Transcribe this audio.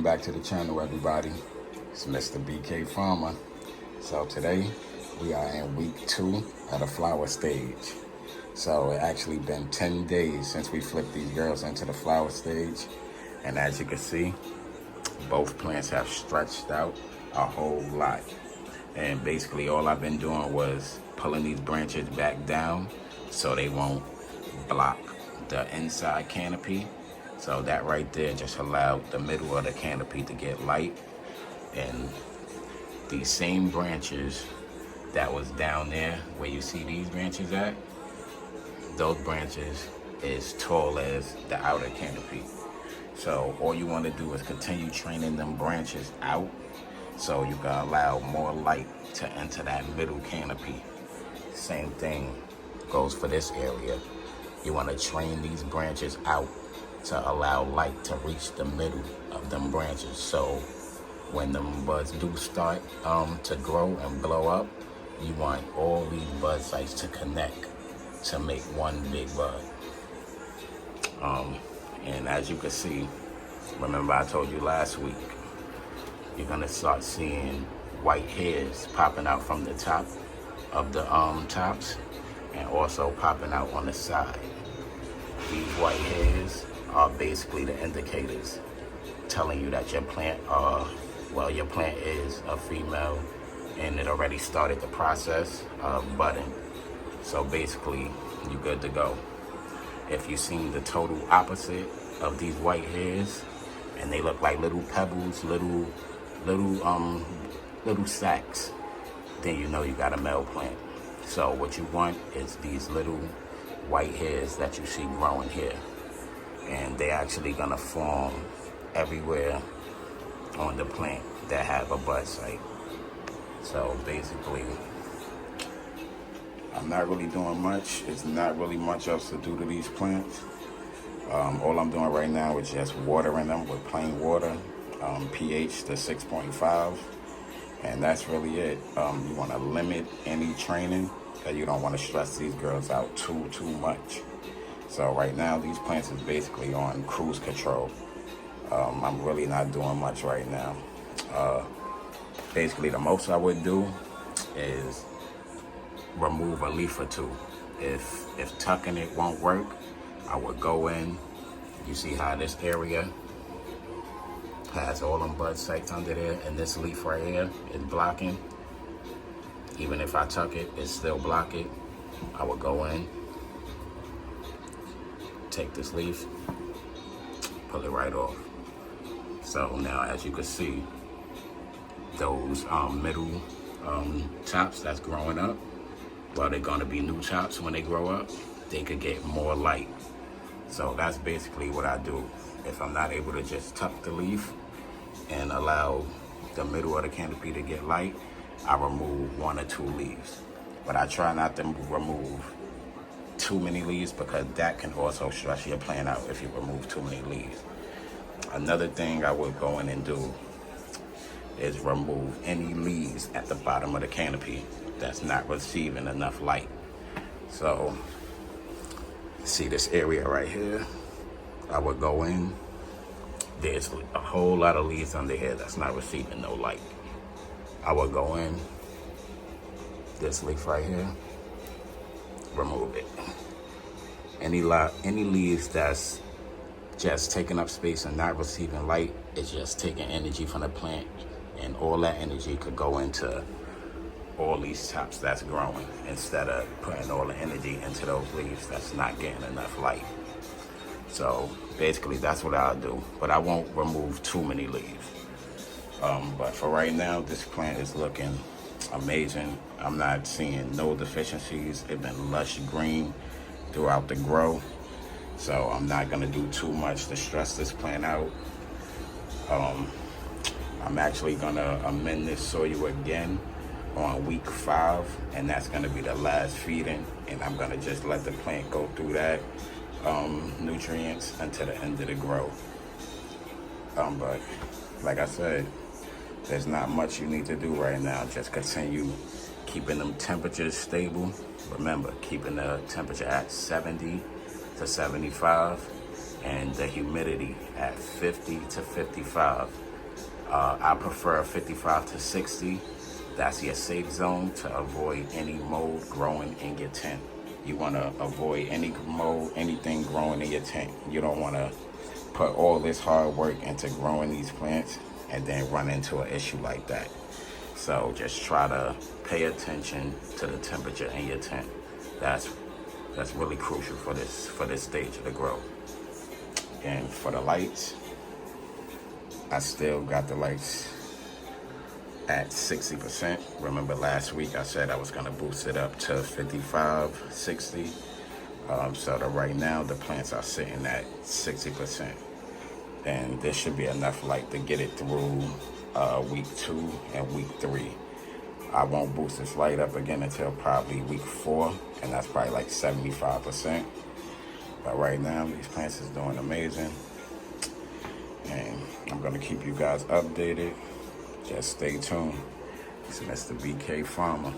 back to the channel, everybody. It's Mr. BK Farmer. So today we are in week 2 of the flower stage. So it actually been 10 days since we flipped these girls into the flower stage. And as you can see, both plants have stretched out a whole lot. And basically all I've been doing was pulling these branches back down so they won't block the inside canopy. So that right there just allowed the middle of the canopy to get light. And these same branches that was down there where you see these branches at, those branches is tall as the outer canopy. So all you want to do is continue training them branches out so you can allow more light to enter that middle canopy. Same thing goes for this area. You want to train these branches out to allow light to reach the middle of them branches. So when them buds do start to grow and blow up, you want all these bud sites to connect to make one big bud. And as you can see, remember I told you last week, you're gonna start seeing white hairs popping out from the top of the tops and also popping out on the side. These white hairs are basically the indicators telling you that your plant your plant is a female and it already started the process of budding. So basically you're good to go. If you've seen the total opposite of these white hairs and they look like little pebbles, little sacks, then you know you got a male plant. So what you want is these little white hairs that you see growing here, and they're actually gonna form everywhere on the plant that have a bud site. So basically, I'm not really doing much. It's not really much else to do to these plants. All I'm doing right now is just watering them with plain water, pH to 6.5, and that's really it. You want to limit any training because you don't want to stress these girls out too much. So right now, these plants is basically on cruise control. I'm really not doing much right now. Basically, the most I would do is remove a leaf or two. If tucking it won't work, I would go in. You see how this area has all them bud sites under there, and this leaf right here is blocking. Even if I tuck it, it still block it. I would go in, take this leaf, pull it right off. So now, as you can see, those middle tops that's growing up, well, they're gonna be new tops when they grow up. They could get more light. So that's basically what I do. If I'm not able to just tuck the leaf and allow the middle of the canopy to get light, I remove 1 or 2 leaves. But I try not to remove too many leaves because that can also stress your plant out if you remove too many leaves. Another thing I would go in and do is remove any leaves at the bottom of the canopy that's not receiving enough light. So, see this area right here? I would go in. There's a whole lot of leaves under here that's not receiving no light. I would go in, this leaf right here, remove it. Any leaves that's just taking up space and not receiving light is just taking energy from the plant, and all that energy could go into all these tops that's growing instead of putting all the energy into those leaves that's not getting enough light. So basically that's what I'll do, but I won't remove too many leaves. But for right now, this plant is looking amazing. I'm not seeing no deficiencies. It's been lush green throughout the grow. So I'm not gonna do too much to stress this plant out. I'm actually gonna amend this soil again on week 5, and that's gonna be the last feeding, and I'm gonna just let the plant go through that nutrients until the end of the grow. But like I said, there's not much you need to do right now. Just continue keeping them temperatures stable. Remember, keeping the temperature at 70 to 75 and the humidity at 50 to 55. I prefer 55 to 60. That's your safe zone to avoid any mold growing in your tent. You want to avoid any mold, anything growing in your tent. You don't want to put all this hard work into growing these plants and then run into an issue like that. So just try to pay attention to the temperature in your tent. That's really crucial for this stage of the grow. And for the lights, I still got the lights at 60%. Remember last week I said I was gonna boost it up to 55, 60. So that right now the plants are sitting at 60%. And this should be enough light to get it through week 2 and week 3. I won't boost this light up again until probably week 4, and that's probably like 75%. But right now, these plants is doing amazing. And I'm gonna keep you guys updated. Just stay tuned. It's Mr. BK Farmer.